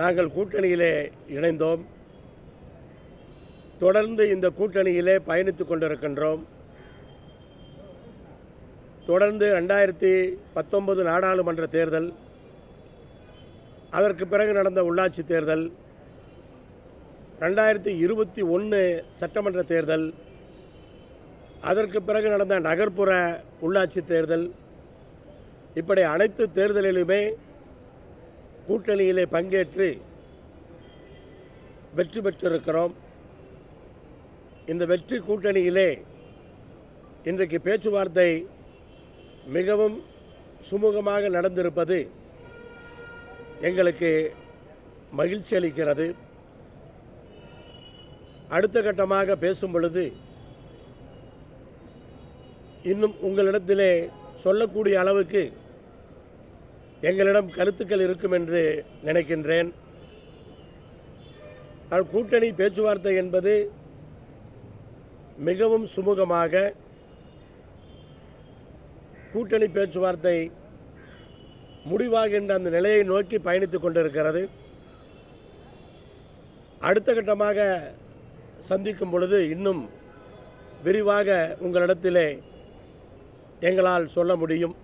நாங்கள் கூட்டணியிலே இணைந்தோம். தொடர்ந்து இந்த கூட்டணியிலே பயணித்துக் கொண்டிருக்கின்றோம். தொடர்ந்து 2019 நாடாளுமன்ற தேர்தல், அதற்கு பிறகு நடந்த உள்ளாட்சி தேர்தல், 2021 சட்டமன்ற தேர்தல், அதற்கு பிறகு நடந்த நகர்ப்புற உள்ளாட்சி தேர்தல், இப்படி அனைத்து தேர்தலிலுமே கூட்டணியிலே பங்கேற்று வெற்றி பெற்றிருக்கிறோம். இந்த வெற்றி கூட்டணியிலே இன்றைக்கு பேச்சுவார்த்தை மிகவும் சுமூகமாக நடந்திருப்பது எங்களுக்கு மகிழ்ச்சி அளிக்கிறது. அடுத்த கட்டமாக பேசும் பொழுது இன்னும் உங்களிடத்திலே சொல்லக்கூடிய அளவுக்கு எங்களிடம் கருத்துக்கள் இருக்கும் என்று நினைக்கின்றேன். கூட்டணி பேச்சுவார்த்தை என்பது மிகவும் சுமூகமாக கூட்டணி பேச்சுவார்த்தை முடிவாகின்ற அந்த நிலையை நோக்கி பயணித்துக் கொண்டிருக்கிறது. அடுத்த கட்டமாக சந்திக்கும் பொழுது இன்னும் விரிவாக உங்களிடத்திலே எங்களால் சொல்ல முடியும்.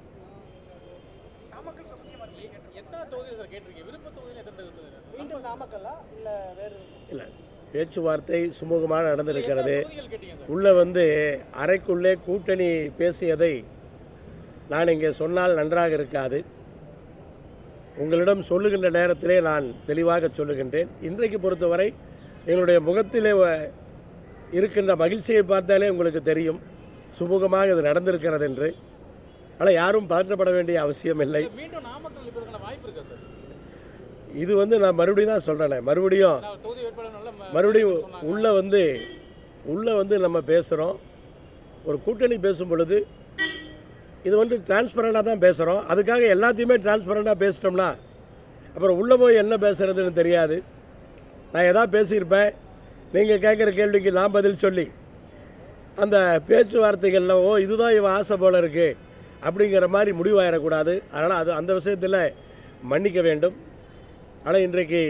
இல்லை, பேச்சுவார்த்தை சுமூகமாக நடந்திருக்கிறது. உள்ளே அறைக்குள்ளே கூட்டணி பேசியதை நான் இங்கே சொன்னால் நன்றாக இருக்காது. உங்களிடம் சொல்லுகின்ற நேரத்திலே நான் தெளிவாக சொல்லுகின்றேன். இன்றைக்கு பொறுத்தவரை எங்களுடைய முகத்திலே இருக்கின்ற மகிழ்ச்சியை பார்த்தாலே உங்களுக்கு தெரியும் சுமூகமாக இது நடந்திருக்கிறது என்று. ஆனால் யாரும் பதற்றப்பட வேண்டிய அவசியம் இல்லை. இது நான் மறுபடியும் தான் சொல்கிறேன். மறுபடியும் உள்ளே நம்ம பேசுகிறோம். ஒரு கூட்டணி பேசும் பொழுது இது டிரான்ஸ்பரண்டாக தான் பேசுகிறோம். அதுக்காக எல்லாத்தையுமே டிரான்ஸ்பரண்டாக பேசிட்டோம்னா அப்புறம் உள்ளே போய் என்ன பேசுகிறதுன்னு தெரியாது. நான் எதாவது பேசியிருப்பேன், நீங்கள் கேட்குற கேள்விக்கு நான் பதில் சொல்லி அந்த பேச்சுவார்த்தைகளில் இதுதான் இவன் ஆசை போல இருக்குது அப்படிங்கிற மாதிரி முடிவாயிடக்கூடாது. அதனால் அந்த விஷயத்தில் மன்னிக்க வேண்டும். ஆனால் இன்றைக்கு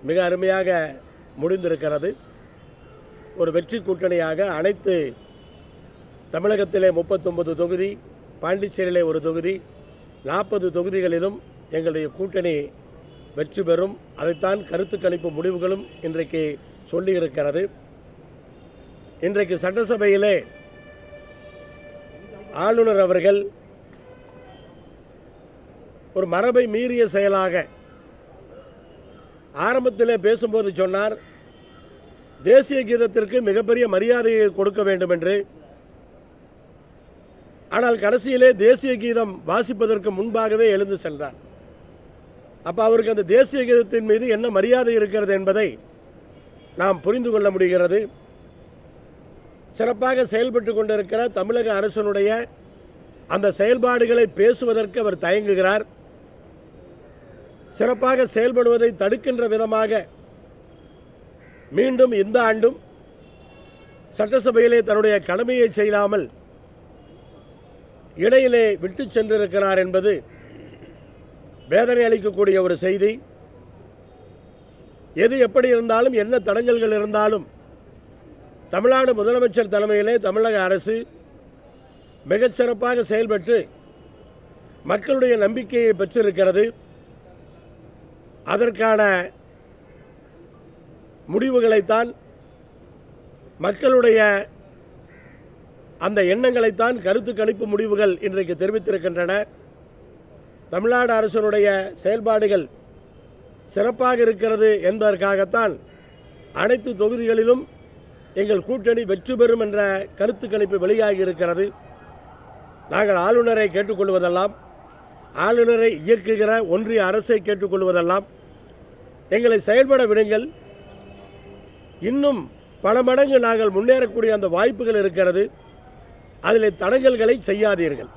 மிக அருமையாக முடிந்திருக்கிறது. ஒரு வெற்றி கூட்டணியாக அனைத்து தமிழகத்திலே 39 தொகுதி, பாண்டிச்சேரியிலே ஒரு தொகுதி, 40 தொகுதிகளிலும் எங்களுடைய கூட்டணி வெற்றி பெறும். அதைத்தான் கருத்து கணிப்பு முடிவுகளும் இன்றைக்கு சொல்லியிருக்கிறது. இன்றைக்கு சட்டசபையிலே ஆளுநர் அவர்கள் ஒரு மரபை மீறிய செயலாக ஆரம்பத்திலே பேசும்போது சொன்னார், தேசிய கீதத்திற்கு மிகப்பெரிய மரியாதையை கொடுக்க வேண்டும் என்று. ஆனால் கடைசியிலே தேசிய கீதம் வாசிப்பதற்கு முன்பாகவே எழுந்து சென்றார். அப்போ அவருக்கு அந்த தேசிய கீதத்தின் மீது என்ன மரியாதை இருக்கிறது என்பதை நாம் புரிந்து கொள்ள முடிகிறது. சிறப்பாக செயல்பட்டு கொண்டிருக்கிற தமிழக அரசினுடைய அந்த செயல்பாடுகளை பேசுவதற்கு அவர் தயங்குகிறார். சிறப்பாக செயல்படுவதை தடுக்கின்ற விதமாக மீண்டும் இந்த ஆண்டும் சட்டசபையிலே தன்னுடைய கடமையை செய்யாமல் இடையிலே விட்டு சென்றிருக்கிறார் என்பது வேதனை அளிக்கக்கூடிய ஒரு செய்தி. எது எப்படி இருந்தாலும், என்ன தடங்கல்கள் இருந்தாலும், தமிழ்நாடு முதலமைச்சர் தலைமையிலே தமிழக அரசு மிகச்சிறப்பாக செயல்பட்டு மக்களுடைய நம்பிக்கையை பெற்றிருக்கிறது. அதற்கான முடிவுகளைத்தான், மக்களுடைய அந்த எண்ணங்களைத்தான் கருத்து கணிப்பு முடிவுகள் இன்றைக்கு தெரிவித்திருக்கின்றன. தமிழ்நாடு அரசினுடைய செயல்பாடுகள் சிறப்பாக இருக்கிறது என்பதற்காகத்தான் அனைத்து தொகுதிகளிலும் எங்கள் கூட்டணி வெற்றி பெறும் என்ற கருத்து கணிப்பு வெளியாகி இருக்கிறது. நாங்கள் ஆளுநரை கேட்டுக்கொள்வதெல்லாம், ஆளுநரை இயக்குகிற ஒன்றிய அரசை கேட்டுக்கொள்வதெல்லாம், எங்களை செயல்பட விடுங்கள், இன்னும் பல மடங்கு நாங்கள் முன்னேறக்கூடிய அந்த வாய்ப்புகள் இருக்கிறது, அதில் தடங்கல்களை செய்யாதீர்கள்.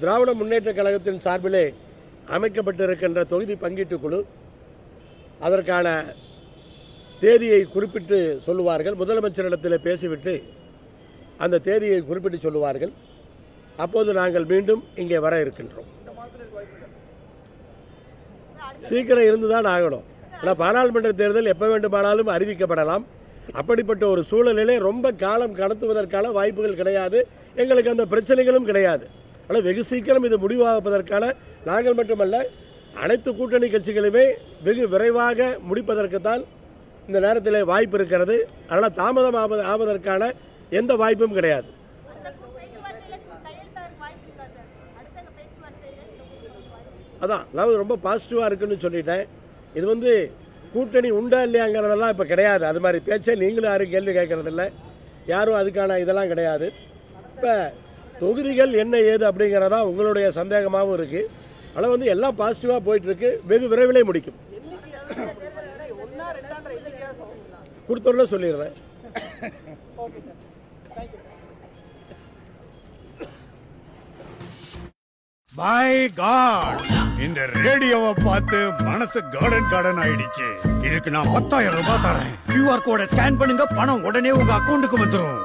திராவிட முன்னேற்ற கழகத்தின் சார்பிலே அமைக்கப்பட்டிருக்கின்ற தொகுதி பங்கீட்டு குழு அதற்கான தேதியை குறிப்பிட்டு சொல்லுவார்கள். முதலமைச்சரிடத்தில் பேசிவிட்டு அந்த தேதியை குறிப்பிட்டு சொல்லுவார்கள். அப்போது நாங்கள் மீண்டும் இங்கே வர இருக்கின்றோம். சீக்கிரம் இருந்து தான் ஆகணும். ஆனால் பாராளுமன்ற தேர்தல் எப்போ வேண்டுமானாலும் அறிவிக்கப்படலாம். அப்படிப்பட்ட ஒரு சூழலிலே ரொம்ப காலம் கடத்துவதற்கான வாய்ப்புகள் கிடையாது. எங்களுக்கு அந்த பிரச்சனைகளும் கிடையாது. ஆனால் வெகு சீக்கிரம் இது முடிவாகப்பதற்கான நாங்கள் மட்டுமல்ல அனைத்து கூட்டணி கட்சிகளுமே வெகு விரைவாக முடிப்பதற்கு தான் இந்த நேரத்தில் வாய்ப்பு இருக்கிறது. அதனால் தாமதம் ஆவதற்கான எந்த வாய்ப்பும் கிடையாது. அதான் அதாவது ரொம்ப பாசிட்டிவாக இருக்குன்னு சொல்லிட்டேன். இது வந்து கூட்டணி உண்டா இல்லையாங்கிறதெல்லாம் இப்போ கிடையாது. அது மாதிரி பேச்சை நீங்களும் யாரும் கேள்வி கேட்கறதில்ல, யாரும் அதுக்கான இதெல்லாம் கிடையாது. இப்போ தொகுதிகள் என்ன ஏது அப்படிங்கிறதான் உங்களுடைய சந்தேகமாகவும் இருக்குது. ஆனால் வந்து எல்லாம் பாசிட்டிவாக போயிட்டுருக்கு. வெகு விரைவிலே முடிக்கும். கொடுத்தோன்னு சொல்லிடுறேன். பை காட், இந்த ரேடியோவை பார்த்து மனசு கார்டன் ஆயிடுச்சு. இதுக்கு நான் 10,000 ரூபாய் தரேன். QR கோடை ஸ்கேன் பண்ணுங்க, பணம் உடனே உங்க அக்கௌண்ட்டுக்கு வந்துடும்.